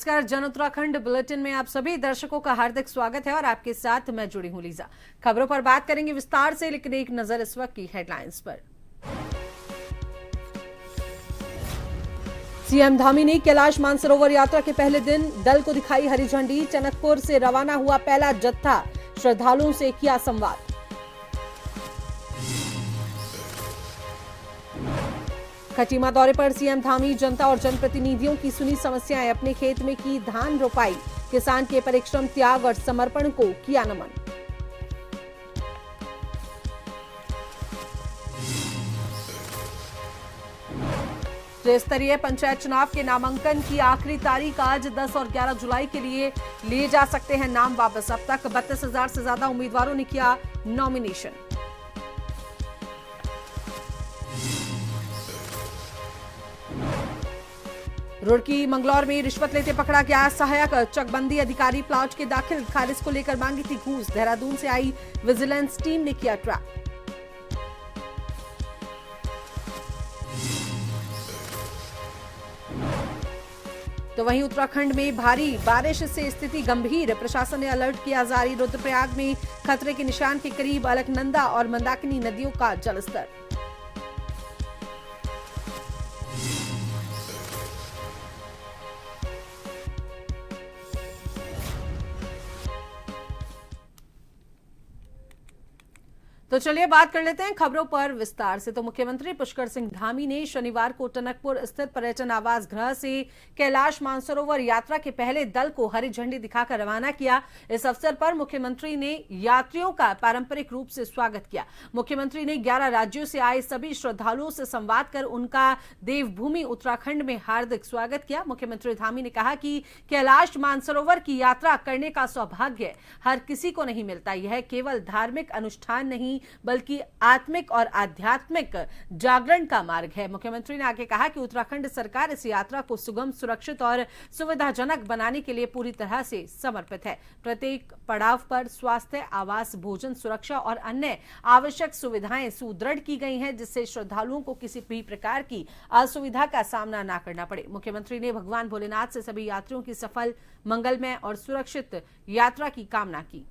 नमस्कार, जन उत्तराखंड बुलेटिन में आप सभी दर्शकों का हार्दिक स्वागत है और आपके साथ मैं जुड़ी हूं लीजा। खबरों पर बात करेंगे विस्तार से, लेकिन एक नजर इस वक्त की हेडलाइंस पर। सीएम धामी ने कैलाश मानसरोवर यात्रा के पहले दिन दल को दिखाई हरी झंडी। टनकपुर से रवाना हुआ पहला जत्था, श्रद्धालुओं से किया संवाद। खटीमा दौरे पर सीएम धामी जनता और जनप्रतिनिधियों की सुनी समस्याएं। अपने खेत में की धान रोपाई, किसान के परिश्रम, त्याग और समर्पण को किया नमन। त्रिस्तरीय पंचायत चुनाव के नामांकन की आखिरी तारीख आज 10 और 11 जुलाई के लिए जा सकते हैं नाम वापस। अब तक 32,000 से ज्यादा उम्मीदवारों ने किया नॉमिनेशन। रुड़की मंगलौर में रिश्वत लेते पकड़ा गया सहायक चकबंदी अधिकारी। प्लाट के दाखिल खारिज को लेकर मांगी थी घूस। देहरादून से आई विजिलेंस टीम ने किया ट्रैप। तो वहीं उत्तराखंड में भारी बारिश से स्थिति गंभीर, प्रशासन ने अलर्ट किया जारी। रुद्रप्रयाग में खतरे के निशान के करीब अलकनंदा और मंदाकिनी नदियों का जलस्तर। तो चलिए बात कर लेते हैं खबरों पर विस्तार से। तो मुख्यमंत्री पुष्कर सिंह धामी ने शनिवार को टनकपुर स्थित पर्यटन आवास गृह से कैलाश मानसरोवर यात्रा के पहले दल को हरी झंडी दिखाकर रवाना किया। इस अवसर पर मुख्यमंत्री ने यात्रियों का पारंपरिक रूप से स्वागत किया। मुख्यमंत्री ने 11 राज्यों से आए सभी श्रद्धालुओं से संवाद कर उनका देवभूमि उत्तराखंड में हार्दिक स्वागत किया। मुख्यमंत्री धामी ने कहा कि कैलाश मानसरोवर की यात्रा करने का सौभाग्य हर किसी को नहीं मिलता। यह केवल धार्मिक अनुष्ठान नहीं बल्कि आत्मिक और आध्यात्मिक जागरण का मार्ग है। मुख्यमंत्री ने आगे कहा कि उत्तराखंड सरकार इस यात्रा को सुगम, सुरक्षित और सुविधाजनक बनाने के लिए पूरी तरह से समर्पित है। प्रत्येक पड़ाव पर स्वास्थ्य, आवास, भोजन, सुरक्षा और अन्य आवश्यक सुविधाएं सुदृढ़ की गई हैं, जिससे श्रद्धालुओं को किसी भी प्रकार की असुविधा का सामना न करना पड़े। मुख्यमंत्री ने भगवान भोलेनाथ से सभी यात्रियों की सफल, मंगलमय और सुरक्षित यात्रा की कामना की।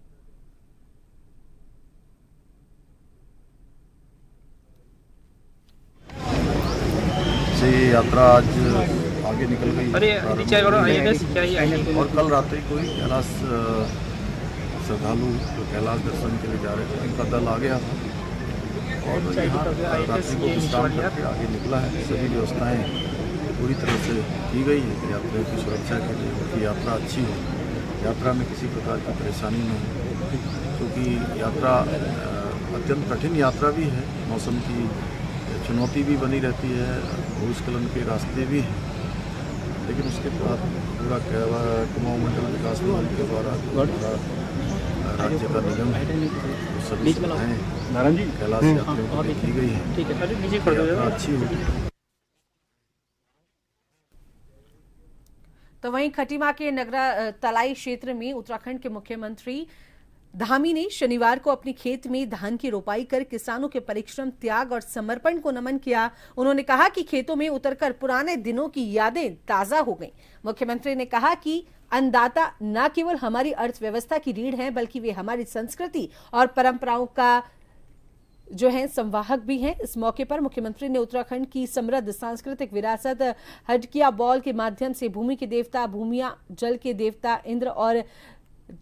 यात्रा आज आगे निकल गई और कल रात्रि को ही कैलाश श्रद्धालु जो कैलाश दर्शन के लिए जा रहे थे उनका दल आ गया था और यहाँ रात्रि को विश्राम करके आगे निकला है। सभी व्यवस्थाएं पूरी तरह से की गई है यात्रियों की सुरक्षा के लिए, उनकी यात्रा अच्छी हो, यात्रा में किसी प्रकार की परेशानी न हो, क्योंकि यात्रा अत्यंत कठिन यात्रा भी है। मौसम की चुनौती भी बनी रहती है, भूस्खलन के रास्ते भी हैं, लेकिन उसके बाद पूरा कुमाऊं मंडल विकास निगम के द्वारा राज्य का निगम है, सभी सुविधाएं कैलाश यात्रियों को की गई है, यात्रा अच्छी होगी। तो वहीं खटीमा के नगरा तलाई क्षेत्र में उत्तराखंड के मुख्यमंत्री धामी ने शनिवार को अपने खेत में धान की रोपाई कर किसानों के परिश्रम, त्याग और समर्पण को नमन किया। उन्होंने कहा कि खेतों में उतरकर पुराने दिनों की यादें ताजा हो गईं। मुख्यमंत्री ने कहा कि अन्नदाता न केवल हमारी अर्थव्यवस्था की रीढ़ हैं, बल्कि वे हमारी संस्कृति और परंपराओं का जो है संवाहक भी हैं। इस मौके पर मुख्यमंत्री ने उत्तराखंड की समृद्ध सांस्कृतिक विरासत हटकिया बॉल के माध्यम से भूमि के देवता भूमिया, जल के देवता इंद्र और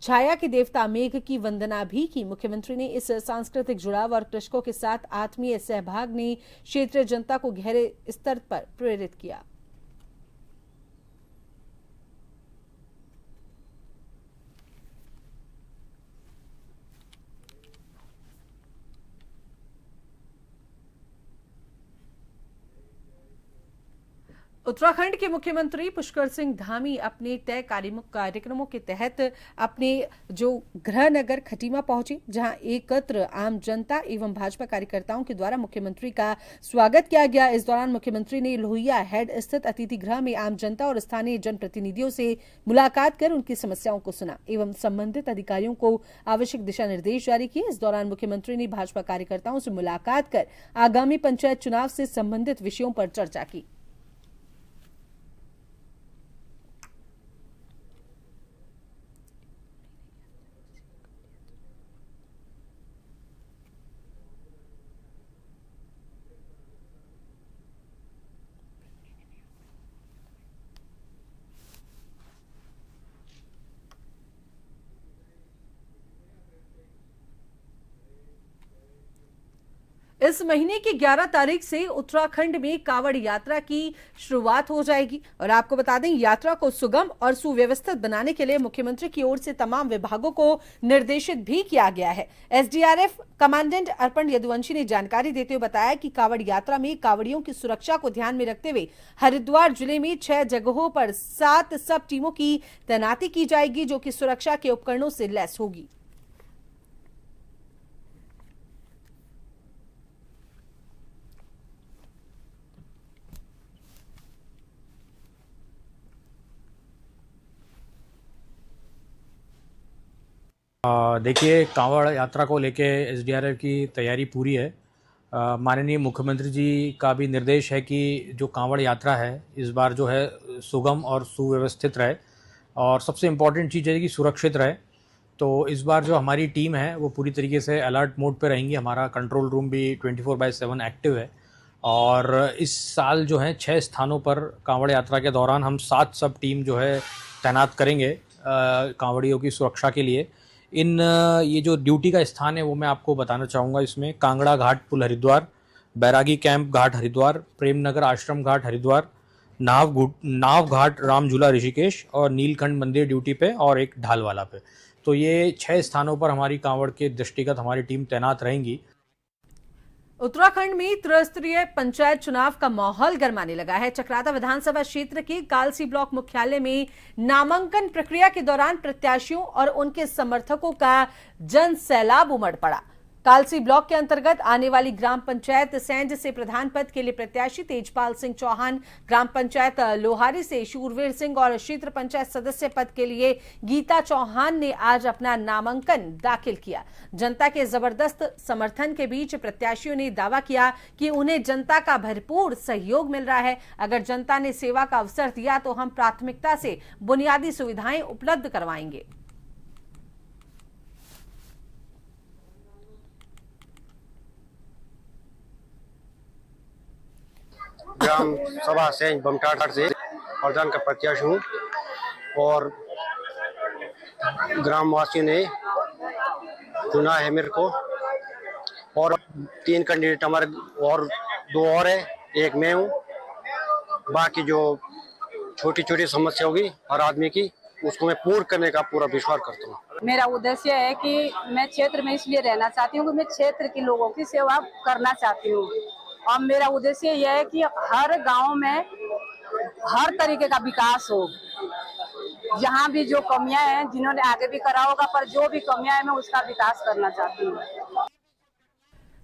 छाया के देवता मेघ की वंदना भी की। मुख्यमंत्री ने इस सांस्कृतिक जुड़ाव और कृषकों के साथ आत्मीय सहभाग ने क्षेत्रीय जनता को गहरे स्तर पर प्रेरित किया। उत्तराखंड के मुख्यमंत्री पुष्कर सिंह धामी अपने तय कार्यक्रमों के तहत अपने जो गृह नगर खटीमा पहुंचे, जहां एकत्र आम जनता एवं भाजपा कार्यकर्ताओं के द्वारा मुख्यमंत्री का स्वागत किया गया। इस दौरान मुख्यमंत्री ने लोहिया हेड स्थित अतिथि गृह में आम जनता और स्थानीय जनप्रतिनिधियों से मुलाकात कर उनकी समस्याओं को सुना एवं संबंधित अधिकारियों को आवश्यक दिशा निर्देश जारी किए। इस दौरान मुख्यमंत्री ने भाजपा कार्यकर्ताओं से मुलाकात कर आगामी पंचायत चुनाव से संबंधित विषयों पर चर्चा की। इस महीने की 11 तारीख से उत्तराखंड में कांवड़ यात्रा की शुरुआत हो जाएगी और आपको बता दें, यात्रा को सुगम और सुव्यवस्थित बनाने के लिए मुख्यमंत्री की ओर से तमाम विभागों को निर्देशित भी किया गया है। एसडीआरएफ कमांडेंट अर्पण यदुवंशी ने जानकारी देते हुए बताया कि कांवड़ यात्रा में कांवड़ियों की सुरक्षा को ध्यान में रखते हुए हरिद्वार जिले में 6 जगहों पर 7 सब टीमों की तैनाती की जाएगी, जो कि सुरक्षा के उपकरणों से लैस होगी। देखिए, कांवड़ यात्रा को लेके एसडीआरएफ की तैयारी पूरी है। माननीय मुख्यमंत्री जी का भी निर्देश है कि जो कांवड़ यात्रा है इस बार जो है सुगम और सुव्यवस्थित रहे और सबसे इम्पॉर्टेंट चीज़ है कि सुरक्षित रहे। तो इस बार जो हमारी टीम है वो पूरी तरीके से अलर्ट मोड पे रहेंगी। हमारा कंट्रोल रूम भी 24/7 एक्टिव है और इस साल जो है 6 स्थानों पर कांवड़ यात्रा के दौरान हम 7 सब टीम जो है तैनात करेंगे कांवड़ियों की सुरक्षा के लिए। ये जो ड्यूटी का स्थान है वो मैं आपको बताना चाहूँगा। इसमें कांगड़ा घाट पुल हरिद्वार, बैरागी कैंप घाट हरिद्वार, प्रेमनगर आश्रम घाट हरिद्वार, नाव घाट राम झूला ऋषिकेश और नीलकंठ मंदिर ड्यूटी पे और एक ढालवाला पे। तो ये 6 स्थानों पर हमारी कांवड़ के दृष्टिगत हमारी टीम तैनात रहेंगी। उत्तराखंड में त्रिस्तरीय पंचायत चुनाव का माहौल गरमाने लगा है। चक्राता विधानसभा क्षेत्र के कालसी ब्लॉक मुख्यालय में नामांकन प्रक्रिया के दौरान प्रत्याशियों और उनके समर्थकों का जन सैलाब उमड़ पड़ा। कालसी ब्लॉक के अंतर्गत आने वाली ग्राम पंचायत सैंज से प्रधान पद के लिए प्रत्याशी तेजपाल सिंह चौहान, ग्राम पंचायत लोहारी से शूरवीर सिंह और क्षेत्र पंचायत सदस्य पद के लिए गीता चौहान ने आज अपना नामांकन दाखिल किया। जनता के जबरदस्त समर्थन के बीच प्रत्याशियों ने दावा किया कि उन्हें जनता का भरपूर सहयोग मिल रहा है। अगर जनता ने सेवा का अवसर दिया तो हम प्राथमिकता से बुनियादी सुविधाएं उपलब्ध करवाएंगे। ग्राम सभा से बमटाट से प्रधान का प्रत्याशी हूँ और ग्रामवासियों ने चुना है मेरे को और 3 कैंडिडेट हमारे और 2 और है, एक मैं हूँ। बाकी जो छोटी छोटी समस्या होगी हर आदमी की उसको मैं पूर्ण करने का पूरा विश्वास करता हूँ। मेरा उद्देश्य है कि मैं क्षेत्र में इसलिए रहना चाहती हूँ कि मैं क्षेत्र के लोगों की सेवा करना चाहती हूँ और मेरा उद्देश्य यह है कि हर गांव में हर तरीके का विकास हो। जहाँ भी जो कमियां हैं, जिन्होंने आगे भी करा होगा, पर जो भी कमियां हैं मैं उसका विकास करना चाहती हूँ।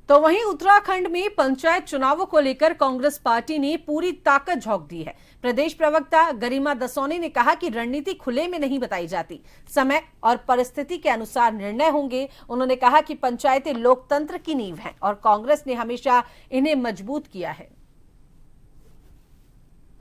तो वहीं उत्तराखंड में पंचायत चुनावों को लेकर कांग्रेस पार्टी ने पूरी ताकत झोंक दी है। प्रदेश प्रवक्ता गरिमा दसोनी ने कहा कि रणनीति खुले में नहीं बताई जाती, समय और परिस्थिति के अनुसार निर्णय होंगे। उन्होंने कहा कि पंचायतें लोकतंत्र की नींव हैं और कांग्रेस ने हमेशा इन्हें मजबूत किया है।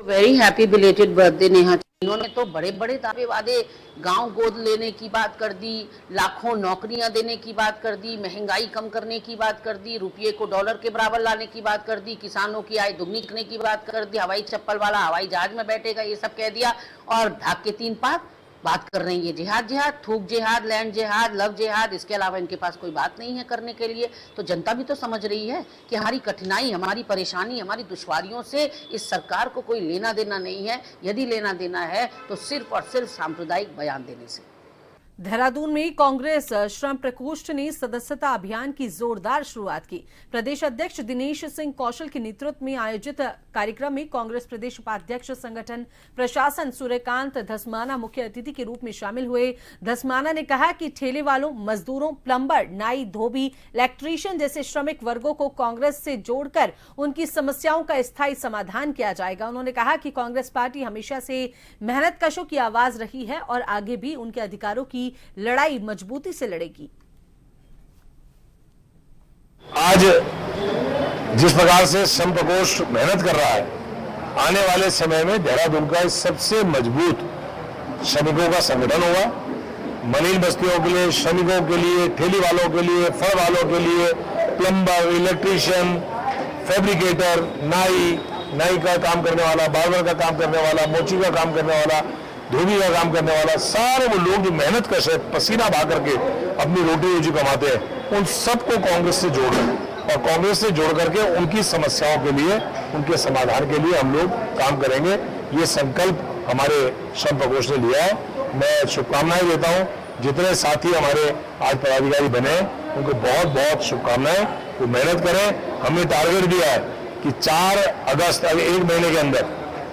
Very happy belated birthday Neha. इन्होंने तो बड़े बड़े दावे वादे, गांव गोद लेने की बात कर दी, लाखों नौकरियां देने की बात कर दी, महंगाई कम करने की बात कर दी, रुपये को डॉलर के बराबर लाने की बात कर दी, किसानों की आय दुगनी करने की बात कर दी, हवाई चप्पल वाला हवाई जहाज में बैठेगा, ये सब कह दिया। और भाग के 3 पाक बात कर रहे हैं ये जिहाद जिहाद, थूक जिहाद, लैंड जिहाद, लव जिहाद। इसके अलावा इनके पास कोई बात नहीं है करने के लिए। तो जनता भी तो समझ रही है कि हमारी कठिनाई, हमारी परेशानी, हमारी दुश्वारियों से इस सरकार को कोई लेना देना नहीं है। यदि लेना देना है तो सिर्फ और सिर्फ सांप्रदायिक बयान देने से। देहरादून में कांग्रेस श्रम प्रकोष्ठ ने सदस्यता अभियान की जोरदार शुरुआत की। प्रदेश अध्यक्ष दिनेश सिंह कौशल के नेतृत्व में आयोजित कार्यक्रम में कांग्रेस प्रदेश उपाध्यक्ष संगठन प्रशासन सूर्यकांत धस्माना मुख्य अतिथि के रूप में शामिल हुए। धस्माना ने कहा कि ठेले वालों, मजदूरों, प्लम्बर, नाई, धोबी, इलेक्ट्रीशियन जैसे श्रमिक वर्गों को कांग्रेस से जोड़कर उनकी समस्याओं का स्थायी समाधान किया जाएगा। उन्होंने कहा कि कांग्रेस पार्टी हमेशा से मेहनतकशों की आवाज रही है और आगे भी उनके अधिकारों की लड़ाई मजबूती से लड़ेगी। आज जिस प्रकार से श्रम प्रकोष्ठ मेहनत कर रहा है, आने वाले समय में देहरादून का सबसे मजबूत श्रमिकों का संगठन होगा। मलिन बस्तियों के लिए, श्रमिकों के लिए, ठेली वालों के लिए, फल वालों के लिए, प्लम्बर, इलेक्ट्रीशियन, फैब्रिकेटर, नाई का काम करने वाला, बार्बर का काम करने वाला, मोची का काम करने वाला, धोबी का काम करने वाला, सारे वो लोग जो मेहनत कश है, पसीना बहा करके अपनी रोटी रोजी कमाते हैं, उन सबको कांग्रेस से जोड़ रहे हैं। और कांग्रेस से जोड़ करके उनकी समस्याओं के लिए, उनके समाधान के लिए हम लोग काम करेंगे। ये संकल्प हमारे श्रम प्रकोष्ठ ने लिया है। मैं शुभकामनाएं देता हूं जितने साथी हमारे आज पदाधिकारी बने उनको बहुत बहुत शुभकामनाएं। वो मेहनत करें। हमने टारगेट दिया है कि 4 अगस्त, अगर 1 महीने के अंदर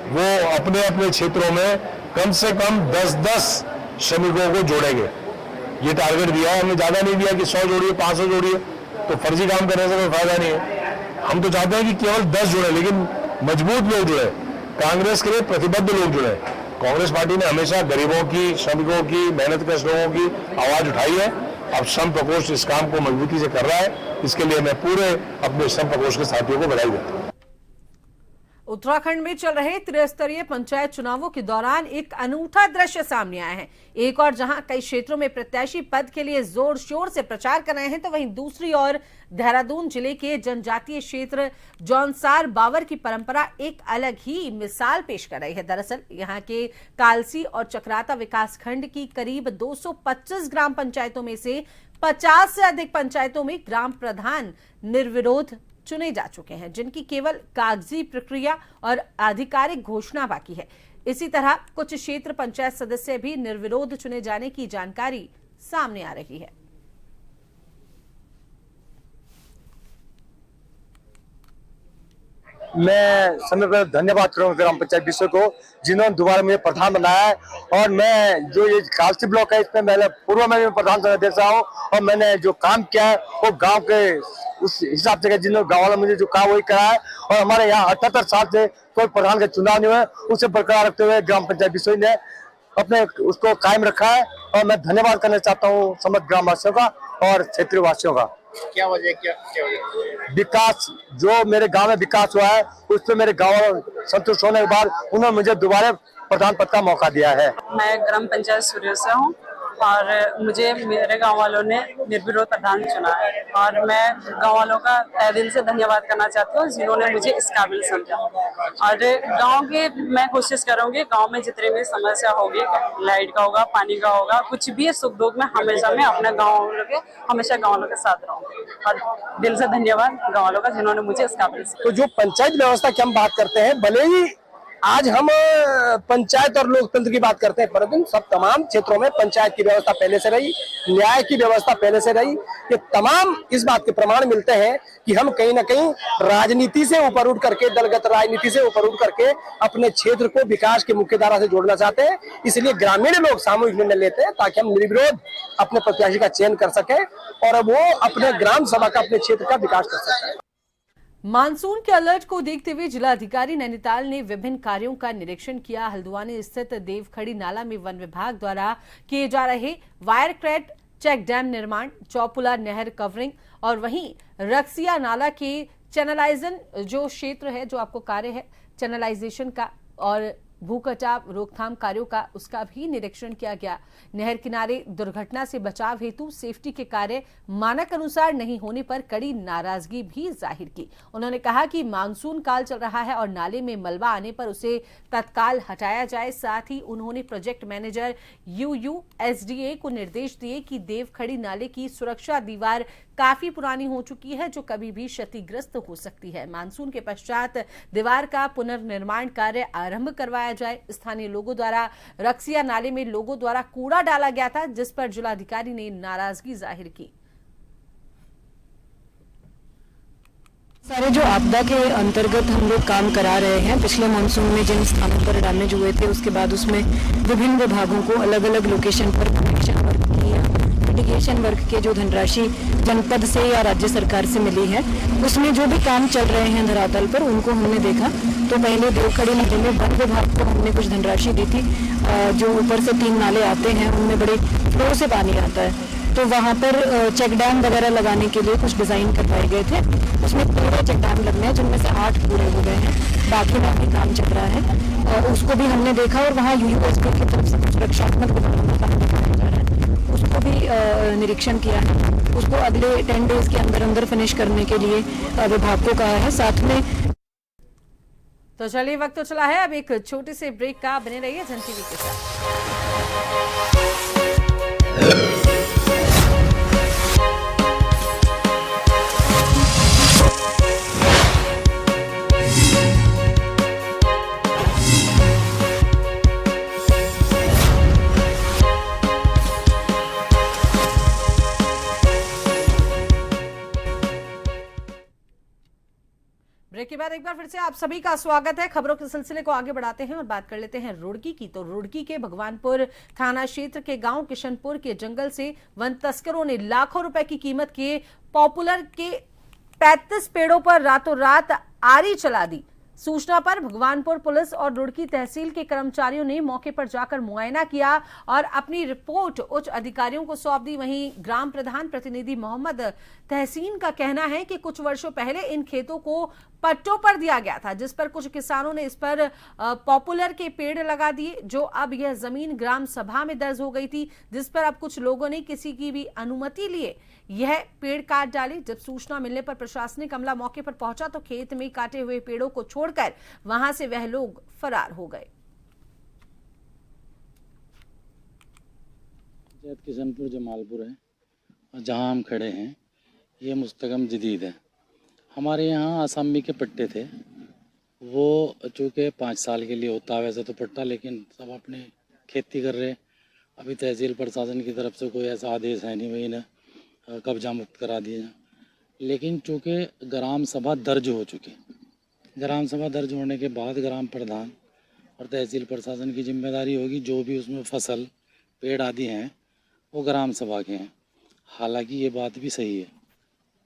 वो अपने अपने क्षेत्रों में कम से कम 10-10 श्रमिकों को जोड़ेंगे। ये टारगेट दिया है हमने, ज्यादा नहीं दिया कि 100 जोड़िए, 500 जोड़िए, तो फर्जी काम करने से कोई फायदा नहीं है। हम तो चाहते हैं कि केवल 10 जुड़े, लेकिन मजबूत लोग जुड़े, कांग्रेस के लिए प्रतिबद्ध लोग जुड़े। कांग्रेस पार्टी ने हमेशा गरीबों की, श्रमिकों की, मेहनतकश लोगों की आवाज उठाई है। अब श्रम प्रकोष्ठ इस काम को मजबूती से कर रहा है। इसके लिए मैं पूरे अपने श्रम प्रकोष्ठ के साथियों को बधाई देता हूं। उत्तराखंड में चल रहे त्रिस्तरीय पंचायत चुनावों के दौरान एक अनूठा दृश्य सामने आया है। एक और जहां कई क्षेत्रों में प्रत्याशी पद के लिए जोर शोर से प्रचार कर रहे हैं, तो वहीं दूसरी ओर देहरादून जिले के जनजातीय क्षेत्र जौनसार बावर की परंपरा एक अलग ही मिसाल पेश कर रही है। दरअसल यहां के कालसी और चक्राता विकासखंड की करीब 225 ग्राम पंचायतों में से 50 से अधिक पंचायतोों में ग्राम प्रधान निर्विरोध चुने जा चुके हैं, जिनकी केवल कागजी प्रक्रिया और आधिकारिक घोषणा बाकी है। इसी तरह कुछ क्षेत्र पंचायत सदस्य भी निर्विरोध चुने जाने की जानकारी सामने आ रही है। मैं समय पर धन्यवाद करूंगा ग्राम पंचायत विषय को, जिन्होंने दोबारा मुझे प्रधान बनाया है। और मैं जो ये कालसी ब्लॉक है, इसमें मैंने पूर्व में भी प्रधान सदस्य हूँ और मैंने जो काम किया है वो गांव के उस हिसाब से, जिन्होंने गाँव वालों मुझे जो कहा वही करा है। और हमारे यहाँ 78 साल से कोई प्रधान का चुनाव नहीं हुआ, उसे बरकरार रखते हुए ग्राम पंचायत विषय ने अपने उसको कायम रखा है। और मैं धन्यवाद करना चाहता हूँ समस्त ग्रामवासियों का और क्षेत्रीय वासियों का। क्या वजह, क्या वजह? विकास, जो मेरे गांव में विकास हुआ है उस पर मेरे गांव संतुष्ट होने के बाद उन्होंने मुझे दोबारा प्रधान पद का मौका दिया है। मैं ग्राम पंचायत सूर्य से हूँ और मुझे मेरे गांव वालों ने निर्विरोध प्रधान चुना है और मैं गांव वालों का तहे दिल से धन्यवाद करना चाहती हूँ, जिन्होंने मुझे इस काबिल समझा। और गांव के मैं कोशिश करूंगी, गांव में जितने भी समस्या होगी, लाइट का होगा, पानी का होगा, कुछ भी सुख दुख में हमेशा मैं अपने गाँव वालों के साथ रहूंगी। और दिल से धन्यवाद गाँव वालों का, जिन्होंने मुझे इस काबिल समझा। तो जो पंचायत व्यवस्था की हम बात करते हैं, भले ही आज हम पंचायत और लोकतंत्र की बात करते हैं, परंतु सब तमाम क्षेत्रों में पंचायत की व्यवस्था पहले से रही, न्याय की व्यवस्था पहले से रही। ये तमाम इस बात के प्रमाण मिलते हैं कि हम कहीं ना कहीं राजनीति से ऊपर उठ करके, दलगत राजनीति से ऊपर उठ करके अपने क्षेत्र को विकास की मुख्य धारा से जोड़ना चाहते हैं। इसलिए ग्रामीण लोग सामूहिक निर्णय लेते हैं ताकि हम निर्विरोध अपने प्रत्याशी का चयन कर सके और वो अपने ग्राम सभा का, अपने क्षेत्र का विकास कर सके। मानसून के अलर्ट को देखते हुए जिलाधिकारी नैनीताल ने विभिन्न कार्यों का निरीक्षण किया। हल्द्वानी स्थित देवखड़ी नाला में वन विभाग द्वारा किए जा रहे वायर क्रेट चेक डैम निर्माण, चौपुला नहर कवरिंग और वहीं रक्सिया नाला के चैनलाइजन जो क्षेत्र है, जो आपको कार्य है चैनलाइजेशन का और भू कटाव रोकथाम कार्यों का, उसका भी निरीक्षण किया गया। नहर किनारे दुर्घटना से बचाव हेतु सेफ्टी के कार्य मानक अनुसार नहीं होने पर कड़ी नाराजगी भी जाहिर की। उन्होंने कहा कि मानसून काल चल रहा है और नाले में मलबा आने पर उसे तत्काल हटाया जाए। साथ ही उन्होंने प्रोजेक्ट मैनेजर UUSDA को निर्देश दिए कि देवखड़ी नाले की सुरक्षा दीवार काफी पुरानी हो चुकी है, जो कभी भी क्षतिग्रस्त हो सकती है। मानसून के पश्चात दीवार का पुनर्निर्माण कार्य आरंभ करवाया जाए। स्थानीय लोगों द्वारा रक्सिया नाले में लोगों द्वारा कूड़ा डाला गया था, जिस पर जिलाधिकारी ने नाराजगी जाहिर की। सारे जो आपदा के अंतर्गत हम लोग काम करा रहे हैं, पिछले मानसून में जिन स्थानों पर डैमेज हुए थे उसके बाद उसमें विभिन्न विभागों को अलग अलग लोकेशन पर कनेक्शन वर्क किया। मिटिगेशन वर्क के जो धनराशि जनपद से या राज्य सरकार से मिली है, उसमें जो भी काम चल रहे हैं धरातल पर, उनको हमने देखा। तो पहले देवखड़ी नदी में वन विभाग को हमने कुछ धनराशि दी थी। जो ऊपर से 3 नाले आते हैं उनमें बड़े फ्लो से पानी आता है, तो वहाँ पर चेक डैम वगैरह लगाने के लिए कुछ डिजाइन करवाए गए थे। उसमें 13 चेक डैम लगने हैं, जिनमें से 8 पूरे हो गए हैं, बाकी में भी काम चल रहा है। और उसको भी हमने देखा और वहाँ UUSDA की तरफ से कुछ रक्षात्मक काम कराया जा रहा है, उसको भी निरीक्षण किया है। उसको अगले 10 डेज के अंदर अंदर फिनिश करने के लिए विभाग को कहा है। साथ में तो चलिए, वक्त तो चला है अब एक छोटे से ब्रेक का। बने रहिए जन टीवी के साथ। ब्रेक के बाद एक बार फिर से आप सभी का स्वागत है। खबरों के सिलसिले को आगे बढ़ाते हैं और बात कर लेते हैं रुड़की की। तो रुड़की के भगवानपुर थाना क्षेत्र के गांव किशनपुर के जंगल से वन तस्करों ने लाखों रुपए की कीमत के पॉपुलर के 35 पेड़ों पर रातों रात आरी चला दी। सूचना पर भगवानपुर पुलिस और रुड़की तहसील के कर्मचारियों ने मौके पर जाकर मुआयना किया और अपनी रिपोर्ट उच्च अधिकारियों को सौंप दी। वहीं ग्राम प्रधान प्रतिनिधि मोहम्मद तहसीन का कहना है कि कुछ वर्षों पहले इन खेतों को पट्टों पर दिया गया था, जिस पर कुछ किसानों ने इस पर पॉपुलर के पेड़ लगा दिए, जो अब यह जमीन ग्राम सभा में दर्ज हो गई थी, जिस पर अब कुछ लोगों ने किसी की भी अनुमति लिए यह पेड़ काट डाले। जब सूचना मिलने पर प्रशासनिक अमला मौके पर पहुंचा तो खेत में काटे हुए पेड़ों को छोड़कर वहां से वह लोग फरार हो गए। किशनपुर जमालपुर है और जहां हम खड़े हैं ये मुस्तकम जदीद है। हमारे यहाँ आसामी के पट्टे थे, वो चूँकि 5 साल के लिए होता है वैसे तो पट्टा, लेकिन सब अपने खेती कर रहे। अभी तहसील प्रशासन की तरफ से कोई ऐसा आदेश है नहीं भाई इन्हें कब्जा मुक्त करा दिया। लेकिन चूँकि ग्राम सभा दर्ज हो चुकी, ग्राम सभा दर्ज होने के बाद ग्राम प्रधान और तहसील प्रशासन की जिम्मेदारी होगी, जो भी उसमें फसल पेड़ आदि हैं वो ग्राम सभा के हैं। हालांकि ये बात भी सही है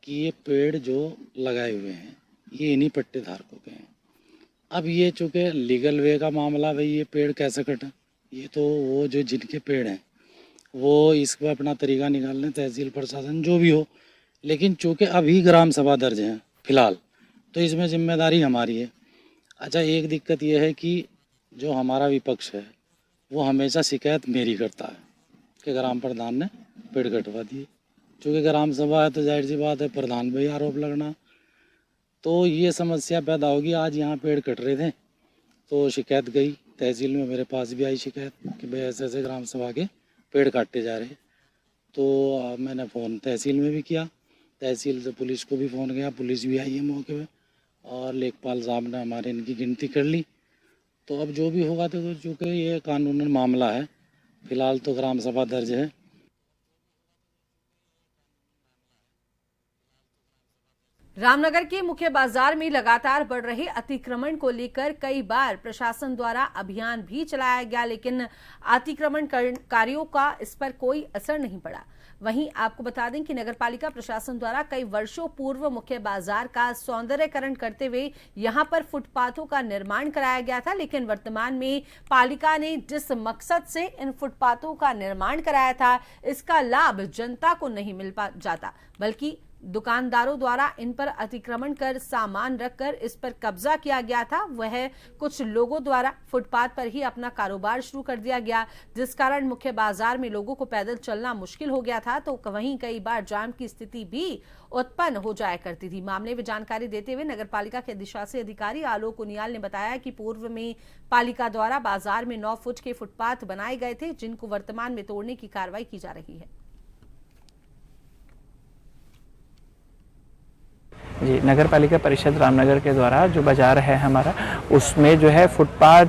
कि ये पेड़ जो लगाए हुए हैं ये इन्हीं पट्टे धारकों के हैं। अब ये चूँकि लीगल वे का मामला, भाई ये पेड़ कैसे कटा, ये तो वो जो जिनके पेड़ हैं वो इसको अपना तरीका निकाल लें, तहसील प्रशासन जो भी हो। लेकिन चूँकि अभी ग्राम सभा दर्ज हैं फिलहाल, तो इसमें जिम्मेदारी हमारी है। अच्छा, एक दिक्कत यह है कि जो हमारा विपक्ष है वो हमेशा शिकायत मेरी करता है कि ग्राम प्रधान ने पेड़ कटवा दिए। चूँकि ग्राम सभा है तो जाहिर सी बात है प्रधान पे आरोप लगना, तो ये समस्या पैदा होगी। आज यहाँ पेड़ कट रहे थे तो शिकायत गई तहसील में, मेरे पास भी आई शिकायत कि भाई ऐसे ऐसे ग्राम सभा के पेड़ काटे जा रहे। तो मैंने फ़ोन तहसील में भी किया, तहसील से पुलिस को भी फ़ोन किया, पुलिस भी आई है मौके पे और लेखपाल साहब ने हमारे इनकी गिनती कर ली। तो अब जो भी होगा तो चूँकि ये कानूनन मामला है, फिलहाल तो ग्राम सभा दर्ज है। रामनगर के मुख्य बाजार में लगातार बढ़ रहे अतिक्रमण को लेकर कई बार प्रशासन द्वारा अभियान भी चलाया गया, लेकिन अतिक्रमणकारियों का इस पर कोई असर नहीं पड़ा। वहीं आपको बता दें कि नगरपालिका प्रशासन द्वारा कई वर्षों पूर्व मुख्य बाजार का सौंदर्यकरण करते हुए यहां पर फुटपाथों का निर्माण कराया गया था, लेकिन वर्तमान में पालिका ने जिस मकसद से इन फुटपाथों का निर्माण कराया था इसका लाभ जनता को नहीं मिल जाता, बल्कि दुकानदारों द्वारा इन पर अतिक्रमण कर सामान रखकर इस पर कब्जा किया गया था। वह कुछ लोगों द्वारा फुटपाथ पर ही अपना कारोबार शुरू कर दिया गया, जिस कारण मुख्य बाजार में लोगों को पैदल चलना मुश्किल हो गया था। तो वहीं कई बार जाम की स्थिति भी उत्पन्न हो जाया करती थी। मामले में जानकारी देते हुए नगरपालिका के अधिशासी अधिकारी आलोक उनियाल ने बताया कि पूर्व में पालिका द्वारा बाजार में 9 फुट के फुटपाथ बनाए गए थे, जिनको वर्तमान में तोड़ने की कार्रवाई की जा रही है। जी, नगर पालिका परिषद रामनगर के द्वारा जो बाज़ार है हमारा, उसमें जो है फुटपाथ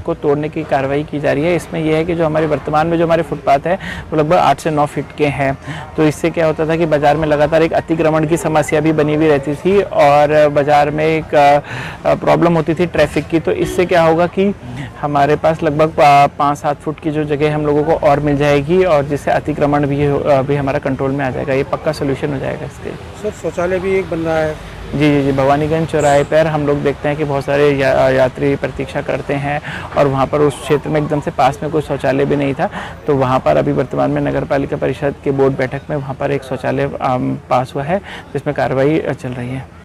को तोड़ने की कार्रवाई की जा रही है। इसमें यह है कि जो हमारे वर्तमान में जो हमारे फुटपाथ है वो लगभग 8 से 9 फीट के हैं। तो इससे क्या होता था कि बाज़ार में लगातार एक अतिक्रमण की समस्या भी बनी हुई रहती थी और बाज़ार में एक प्रॉब्लम होती थी ट्रैफिक की। तो इससे क्या होगा कि हमारे पास लगभग 5-7 फुट की जो जगह हम लोगों को और मिल जाएगी और जिससे अतिक्रमण भी हमारा कंट्रोल में आ जाएगा। ये पक्का सोल्यूशन हो जाएगा इसके। सर, शौचालय भी एक बन रहा है। जी, भवानीगंज चौराहे पर हम लोग देखते हैं कि बहुत सारे यात्री प्रतीक्षा करते हैं और वहाँ पर उस क्षेत्र में एकदम से पास में कोई शौचालय भी नहीं था। तो वहाँ पर अभी वर्तमान में नगर पालिका परिषद के बोर्ड बैठक में वहाँ पर एक शौचालय पास हुआ है, जिसमें कार्रवाई चल रही है।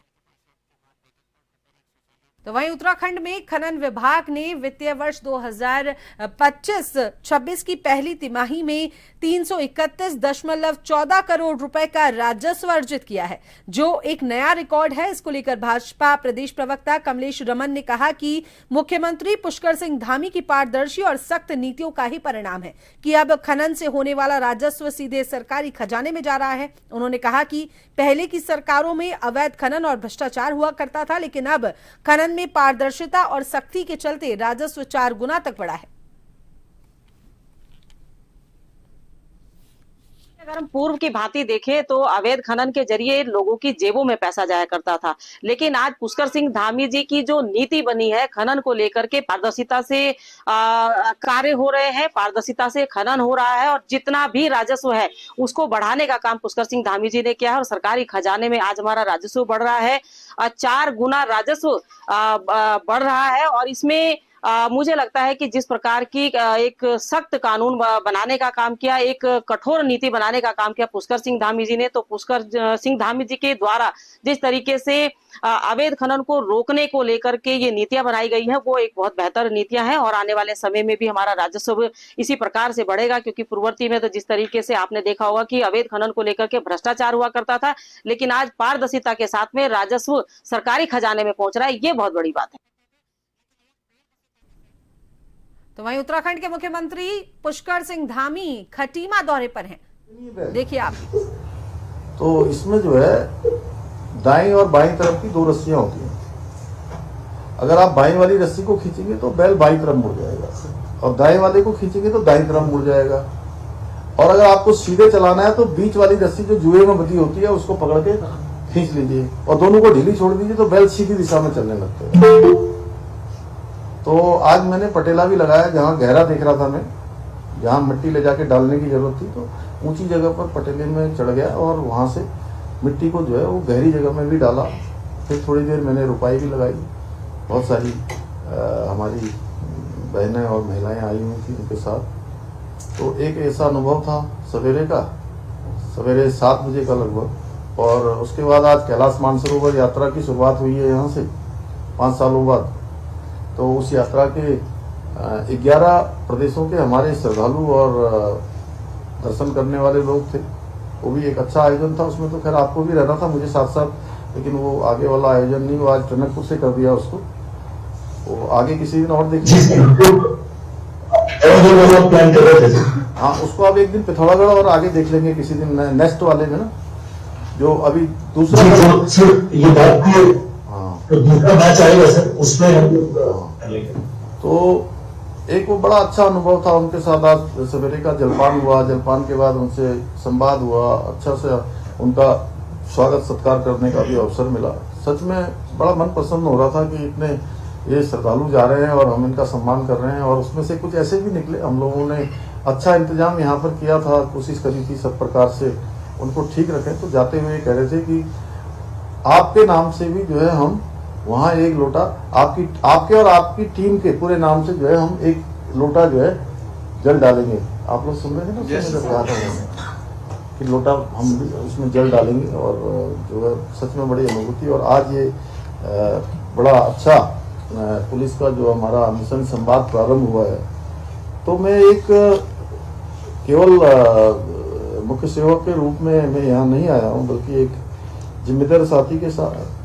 तो वहीं उत्तराखंड में खनन विभाग ने वित्तीय वर्ष 2025-26 की पहली तिमाही में 331.14 करोड़ रुपए का राजस्व अर्जित किया है, जो एक नया रिकॉर्ड है। इसको लेकर भाजपा प्रदेश प्रवक्ता कमलेश रमन ने कहा कि मुख्यमंत्री पुष्कर सिंह धामी की पारदर्शी और सख्त नीतियों का ही परिणाम है कि अब खनन से होने वाला राजस्व सीधे सरकारी खजाने में जा रहा है। उन्होंने कहा कि पहले की सरकारों में अवैध खनन और भ्रष्टाचार हुआ करता था, लेकिन अब खनन में पारदर्शिता और सख्ती के चलते राजस्व 4 गुना तक बढ़ा है। अगर हम पूर्व की भांति देखें तो अवैध खनन के जरिए लोगों की जेबों में पैसा जाया करता था, लेकिन आज पुष्कर सिंह धामी जी की जो नीति बनी है खनन को लेकर के, पारदर्शिता से कार्य हो रहे हैं, पारदर्शिता से खनन हो रहा है और जितना भी राजस्व है उसको बढ़ाने का काम पुष्कर सिंह धामी जी ने किया है और सरकारी खजाने में आज हमारा राजस्व बढ़ रहा है, 4 गुना राजस्व बढ़ रहा है। और इसमें मुझे लगता है कि जिस प्रकार की एक सख्त कानून बनाने का काम किया, एक कठोर नीति बनाने का काम किया पुष्कर सिंह धामी जी ने, तो पुष्कर सिंह धामी जी के द्वारा जिस तरीके से अवैध खनन को रोकने को लेकर के ये नीतियां बनाई गई हैं वो एक बहुत बेहतर नीतियां हैं और आने वाले समय में भी हमारा राजस्व इसी प्रकार से बढ़ेगा, क्योंकि पूर्ववर्ती में तो जिस तरीके से आपने देखा होगा कि अवैध खनन को लेकर के भ्रष्टाचार हुआ करता था, लेकिन आज पारदर्शिता के साथ में राजस्व सरकारी खजाने में पहुंच रहा है, ये बहुत बड़ी बात है। तो वहीं उत्तराखंड के मुख्यमंत्री पुष्कर सिंह धामी खटीमा दौरे पर हैं, देखिए आप। तो इसमें जो है दाईं और बाईं तरफ की 2 रस्सियां होती हैं। अगर आप बाईं वाली रस्सी को खींचेंगे तो बैल बाईं तरफ मुड़ जाएगा और दाएं वाले को खींचेंगे तो दाईं तरफ मुड़ जाएगा। और अगर आपको सीधे चलाना है तो बीच वाली रस्सी जो जुए में बंधी होती है उसको पकड़ के खींच लीजिए और दोनों को ढीली छोड़ दीजिए तो बैल सीधी दिशा में चलने लगते हैं। तो आज मैंने पटेला भी लगाया, जहाँ गहरा देख रहा था मैं, जहाँ मिट्टी ले जाके डालने की जरूरत थी, तो ऊंची जगह पर पटेले में चढ़ गया और वहाँ से मिट्टी को जो है वो गहरी जगह में भी डाला। फिर थोड़ी देर मैंने रुपाई भी लगाई, बहुत सारी हमारी बहनें और महिलाएं आई हुई थी उनके साथ। तो एक ऐसा अनुभव था सवेरे 7 बजे का लगभग। और उसके बाद आज कैलाश मानसरोवर यात्रा की शुरुआत हुई है यहाँ से 5 सालों बाद। तो उस यात्रा के 11 प्रदेशों के हमारे श्रद्धालु और दर्शन करने वाले लोग थे। वो भी एक अच्छा आयोजन था। उसमें तो खैर आपको भी रहना था मुझे साथ साथ, लेकिन वो आगे वाला आयोजन नहीं, वो आज टनकपुर से कर दिया उसको। वो आगे किसी दिन और देखेंगे। हाँ, उसको अब एक दिन पिथौरागढ़ और आगे देख लेंगे किसी दिन नेक्स्ट वाले में ना, जो अभी दूसरा दूसरा मैच आएगा सर, उसमें तो एक वो बड़ा अच्छा अनुभव था उनके साथ। आज सवेरे का जलपान हुआ, जलपान के बाद उनसे संवाद हुआ, अच्छा से उनका स्वागत सत्कार करने का भी अवसर मिला। सच में बड़ा मन प्रसन्न हो रहा था कि इतने ये श्रद्धालु जा रहे हैं और हम इनका सम्मान कर रहे हैं। और उसमें से कुछ ऐसे भी निकले, हम लोगों ने अच्छा इंतजाम यहाँ पर किया था, कोशिश करी थी सब प्रकार से उनको ठीक रखें। तो जाते हुए कह रहे थे कि आपके नाम से भी जो है हम वहाँ एक लोटा आपके और आपकी टीम के पूरे नाम से जो है हम एक लोटा जो है जल डालेंगे। आप लोग सुन रहे थे ना, उसमें कहा था कि लोटा हम भी उसमें जल डालेंगे। और जो है सच में बड़ी अनुभूति। और आज ये बड़ा अच्छा पुलिस का जो हमारा मिशन संवाद प्रारंभ हुआ है, तो मैं एक केवल मुख्य सेवक के रूप में मैं यहाँ नहीं आया हूँ, बल्कि एक जिम्मेदार साथी के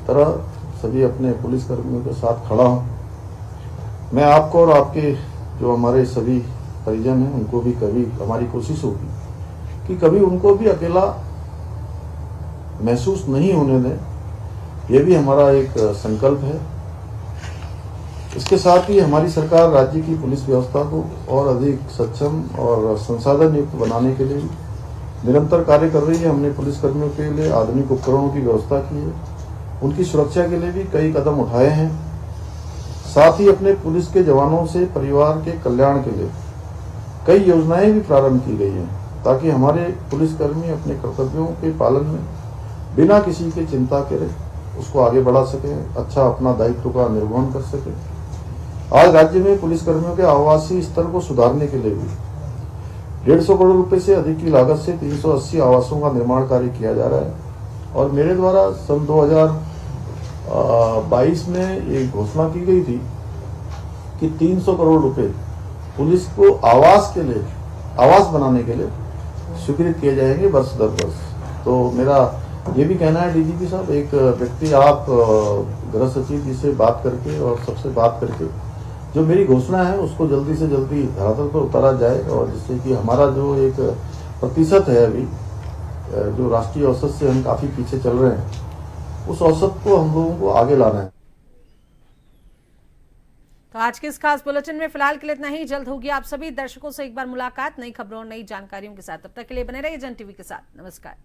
तरह सभी अपने पुलिस कर्मियों के साथ खड़ा हूँ। मैं आपको और आपके जो हमारे सभी परिजन हैं उनको भी कभी हमारी कोशिश होगी कि कभी उनको भी अकेला महसूस नहीं होने दें। ये भी हमारा एक संकल्प है। इसके साथ ही हमारी सरकार राज्य की पुलिस व्यवस्था को और अधिक सक्षम और संसाधन युक्त बनाने के लिए निरंतर कार्य कर रही है। हमने पुलिसकर्मियों के लिए आधुनिक उपकरणों की व्यवस्था की है, उनकी सुरक्षा के लिए भी कई कदम उठाए हैं। साथ ही अपने पुलिस के जवानों से परिवार के कल्याण के लिए कई योजनाएं भी प्रारंभ की गई हैं, ताकि हमारे पुलिसकर्मी अपने कर्तव्यों के पालन में बिना किसी की चिंता करे उसको आगे बढ़ा सकें, अच्छा अपना दायित्व का निर्वहन कर सकें। आज राज्य में पुलिसकर्मियों के आवासीय स्तर को सुधारने के लिए भी 150 करोड़ रुपए से अधिक की लागत से 380 आवासों का निर्माण कार्य किया जा रहा है। और मेरे द्वारा सन 2022 में ये घोषणा की गई थी कि 300 करोड़ रुपए पुलिस को आवास बनाने के लिए स्वीकृत किए जाएंगे वर्ष दर वर्ष। तो मेरा ये भी कहना है डीजीपी साहब, एक व्यक्ति आप गृह सचिव जी से बात करके और सबसे बात करके जो मेरी घोषणा है उसको जल्दी से जल्दी धरातल पर उतारा जाए, और जिससे कि हमारा जो एक प्रतिशत है अभी जो राष्ट्रीय औसत से हम काफी पीछे चल रहे हैं, उस औसत को हम लोगों को आगे लाना है। तो आज के इस खास बुलेटिन में फिलहाल के लिए इतना ही। जल्द होगी आप सभी दर्शकों से एक बार मुलाकात नई खबरों और नई जानकारियों के साथ। तब तक के लिए बने रहिए जन टीवी के साथ। नमस्कार।